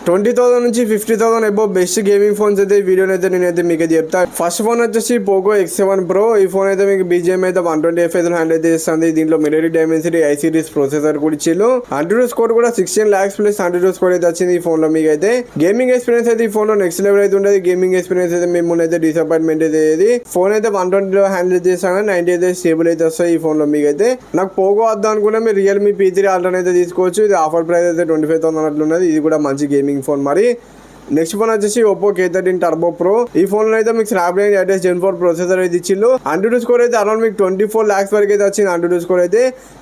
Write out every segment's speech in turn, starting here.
20,000 నుంచి 50,000 above best gaming phones అయితే వీడియోని అయితే నేనైతే మీకు చెప్తా. ఫస్ట్ ఫోన్ వచ్చేసి పోకో X7 Pro. ఈ ఫోన్ అయితే మీకు BGM అయితే 120 FPS హ్యాండిల్ అయితే చేస్తుంది. దీంట్లో Mediatek Dimensity i series processor కూడా ఇచ్చిల్లు. ఆండ్రాయిడ్ స్కోర్ కూడా 16 lakhs ప్లస్ ఆండ్రాయిడ్ స్కోర్ అయితే వచ్చింది ఈ ఫోన్ లో. మీకు అయితే గేమింగ్ ఎక్స్పీరియన్స్ అయితే ఈ ఫోన్ లో నెక్స్ట్ లెవెల్ అయితే ఉండదు. గేమింగ్ ఎక్స్పీరియన్స్ అయితే మిమ్మల్ని అయితే డిసప్పాయింట్మెంట్ అయితే ఏది ఫోన్ అయితే 120 లో హ్యాండిల్ చేస్తాను. 90 అయితే స్టేబుల్ అయితే వస్తాయి ఈ ఫోన్ లో. మీకు అయితే నాకు పోకో వద్దాం అనుకున్నా మీరు రియల్మీ P3 Ultra అయితే తీసుకోవచ్చు. ఇది ఆఫర్ ప్రైస్ అయితే 25,000 అట్లున్నది. ఇది కూడా మంచి గేమింగ్ ఫోన్. మరి నెక్స్ట్ ఫోన్ వచ్చేసి ఒప్పో K13 టర్బో ప్రో. ఈ ఫోన్ లో అయితే మీకు స్నాప్డ్రాగన్ 8 Gen 4 ప్రొసెసర్ అయితే ఇచ్చిల్లు. ఆండ్రాయిడ్ స్కోర్ అయితే అరౌండ్ మీకు 24 lakhs వరకు అయితే వచ్చింది. ఆండ్రాయిడ్ స్కోర్ అయితే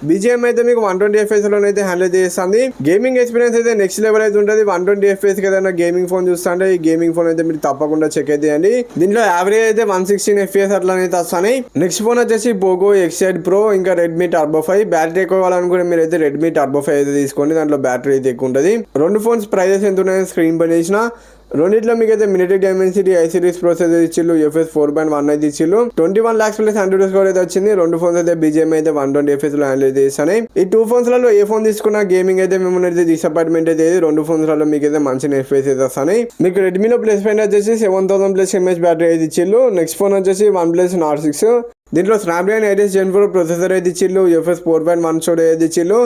BGM అయితే మీకు 120 FPS లో అయితే హ్యాండిల్ చేస్తుంది. గేమింగ్ ఎక్స్పీరియన్స్ అయితే నెక్స్ట్ లెవెల్ అయితే ఉంటుంది. 120 FPS ఏదైనా గేమింగ్ ఫోన్ చూస్తుంటే ఈ గేమింగ్ ఫోన్ అయితే మీరు తప్పకుండా చెక్ అయితే చేయండి. దీంట్లో యావరేజ్ అయితే 116 FPS అట్లా అయితే వస్తాయి. నెక్స్ట్ ఫోన్ వచ్చేసి పోకో X8 Pro ఇంకా రెడ్మీ టర్బో 5. బ్యాటరీ ఎక్కువ కావాలనుకుంటే మీరు అయితే రెడ్మీ టర్బో 5 అయితే తీసుకోండి. దాంట్లో బ్యాటరీ అయితే ఎక్కువ ఉంటుంది. రెండు ఫోన్స్ ప్రైజెస్ ఎంత ఉన్నాయో స్క్రీన్ పై చేసిన. రెండిట్లో మీకు అయితే Mediatek Dimensity i series processor ఇచ్చిల్లు. UFS 4.1 అయితే ఇచ్చిల్లు. 21 lakhs ప్లస్ ఆండ్రాయిడ్ స్కోర్ అయితే వచ్చింది. రెండు ఫోన్స్ అయితే BGM అయితే 120 FPS లో హ్యాండిల్ చేస్తాయి. ఈ టూ ఫోన్స్ లలో ఏ ఫోన్ తీసుకున్నా గేమింగ్ అయితే మిమ్మల్ని అయితే డిసప్పాయింట్మెంట్ అయితే రెండు ఫోన్స్ లలో మీకు అయితే మంచి FPS అయితే వస్తాయి. మీకు రెడ్మీలో ప్లస్ పాయింట్ వచ్చేసి 7000 ప్లస్ mAh బ్యాటరీ అయితే ఇచ్చిల్లు. నెక్స్ట్ ఫోన్ వచ్చేసి OnePlus Nord 6. దీంట్లో స్నాప్డ్రాగన్ 8 Gen 4 ప్రొసెసర్ అయితే ఇచ్చిల్లు. UFS 4.1 స్టోరేజ్ అయితే ఇచ్చిల్లు.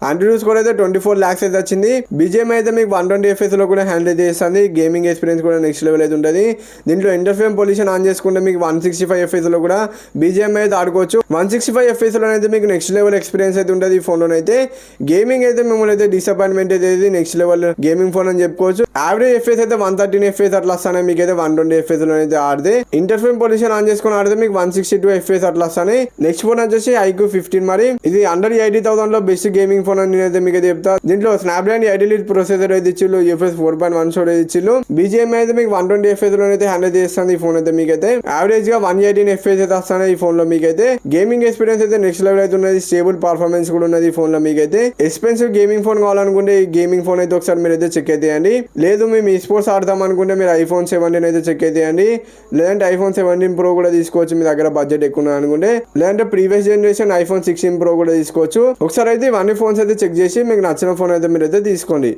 ఆండ్రాయిడ్ స్కోర్ అయితే 24 lakhs అయితే వచ్చింది. BGM అయితే మీకు 120 FPS లో కూడా హ్యాండిల్ చేస్తుంది. గేమింగ్ ఎక్స్పీరియన్స్ కూడా నెక్స్ట్ లెవెల్ అయితే ఉంటుంది. దీంట్లో ఇంటర్ఫేమ్ పొల్యూషన్ ఆన్ చేసుకుంటే మీకు 165 FPS లో కూడా BGM అయితే ఆడుకోవచ్చు. 165 FPS లో అయితే మీకు నెక్స్ట్ లెవెల్ ఎక్స్పీరియన్స్ అయితే ఉంటుంది ఈ ఫోన్ లో అయితే. గేమింగ్ అయితే మిమ్మల్ని అయితే డిసప్పాయింట్మెంట్ అయితే నెక్స్ట్ లెవెల్ గేమింగ్ ఫోన్ అని చెప్పుకోవచ్చు. యావరేజ్ FPS అయితే 113 FPS అట్లా వస్తాయి. మీకు అయితే 120 FPS లో అయితే ఆడితే ఇంటర్ఫేమ్ పొల్యూషన్ ఆన్ చేసుకుని ఆడితే మీకు 162 FPS అట్లా వస్తాయి. నెక్స్ట్ ఫోన్ వచ్చేసి iQOO 15. మరి ఇది అండర్ 80,000 లో బెస్ట్ గేమింగ్ ఫోన్ అని నేనైతే మీకు చెప్తా. దీంట్లో స్నాప్డ్రాగన్ 8 Elite ప్రొసెసర్ అయితే ఇచ్చిల్లు. UFS 4.1 స్టోరేజ్ ఇచ్చిల్లు. BGM అయితే మీకు 120 FPS లో అయితే హ్యాండిల్ చేస్తుంది ఈ ఫోన్ అయితే. మీకైతే యావరేజ్ గా 118 FPS అయితే వస్తాయి ఈ ఫోన్ లో. మీకైతే గేమింగ్ ఎక్స్పీరియన్స్ అయితే నెక్స్ట్ లెవెల్ అయితే ఉన్నది. స్టేబుల్ పర్ఫార్మెన్స్ కూడా ఉన్నది ఈ ఫోన్ లో. మీకైతే ఎక్స్పెన్సివ్ గేమింగ్ ఫోన్ కావాలనుకుంటే ఈ గేమింగ్ ఫోన్ అయితే ఒకసారి మీరు అయితే చెక్ అయితే చేయండి. లేదు మేము ఈ స్పోర్ట్స్ ఆడతాం అనుకుంటే మీరు iPhone 17 అయితే చెక్ అయితే చేయండి. లేదంటే iPhone 17 Pro కూడా తీసుకోవచ్చు మీ దగ్గర బడ్జెట్ ఎక్కువ అనుకుంటే. లేదంటే ప్రీవియస్ జనరేషన్ iPhone 16 Pro కూడా తీసుకోవచ్చు. ఒకసారి అయితే ఇవన్నీ ఫోన్స్ అయితే చెక్ చేసి మీకు నచ్చిన ఫోన్ అయితే మీరు అయితే తీసుకోండి.